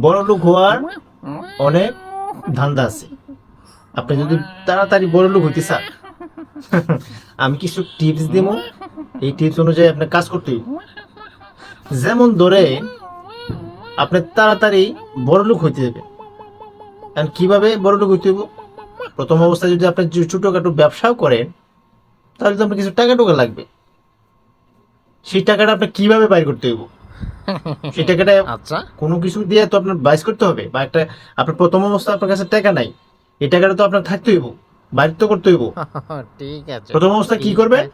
বড় লোক হওয়ার অনেক ধান্দা আছে। আপনি যদি তাড়াতাড়ি বড় লোক হইতে চান, আমি কিছু টিপস দিব। এই টিপস অনুযায়ী আপনার কাজ করতে হইব। যেমন ধরে আপনি তাড়াতাড়ি বড় লোক হইতে যাবেন। কারণ কিভাবে বড় লোক হইতে হইব? প্রথম অবস্থায় যদি আপনি ছোটখাটো ব্যবসাও করেন, তাহলে তো আপনার কিছু টাকা টোকা লাগবে। সেই টাকাটা আপনি কিভাবে বাইর করতে হইব? সেই টাকাটা আচ্ছা, কোনো কিছু দিয়ে তো আপনার বাইর করতে হবে। বা একটা আপনার প্রথম অবস্থা আপনার কাছে টাকা নাই, এই টাকাটা তো আপনার থাকতে হইব, বাইর তো করতে হইব। ঠিক আছে। প্রথম অবস্থায় কি করবেন?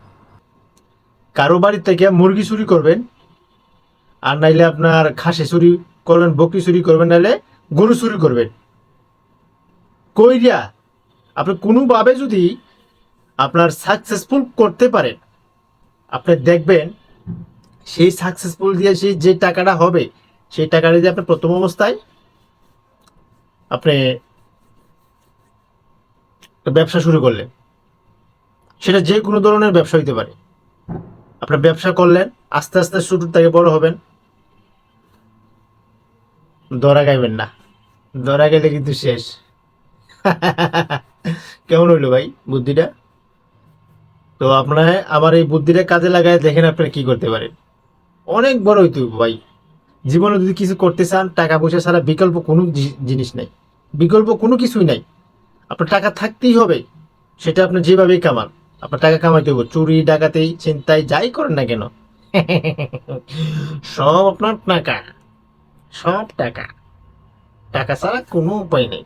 কারো বাড়ি থেকে মুরগি চুরি করবেন, আর নাইলে আপনার খাসি চুরি করবেন, বকরি চুরি করবেন, নাইলে গরু চুরি করবেন। কইরা আপনি কোনোভাবে যদি আপনার সাকসেসফুল করতে পারেন, আপনি দেখবেন সেই সাকসেসফুল দিয়ে সেই যে টাকাটা হবে, সেই টাকাটা দিয়ে আপনি প্রথম অবস্থায় আপনি ব্যবসা শুরু করলেন, সেটা যে কোনো ধরনের ব্যবসা হইতে পারে। আপনার ব্যবসা করলেন, আস্তে আস্তে ছোট থেকে বড় হবেন। ধরা গাইবেন না, ধরা গেলে কিন্তু শেষ। কেমন হইলো ভাই বুদ্ধিটা? তো আপনার আমার এই বুদ্ধিটা কাজে লাগায় দেখেন আপনারা কি করতে পারেন। অনেক বড় হইতে হইব ভাই। জীবনে যদি কিছু করতে চান, টাকা পয়সা ছাড়া বিকল্প কোনো জিনিস নাই, বিকল্প কোনো কিছুই নাই। আপনার টাকা থাকতেই হবে, সেটা আপনি যেভাবেই কামান। আপনার টাকা কামাইতে হবে, চুরি ডাকাতি ছিনতাই যাই করেন না কেন। সব আপনার টাকা, সব টাকা, টাকা ছাড়া কোনো উপায় নেই।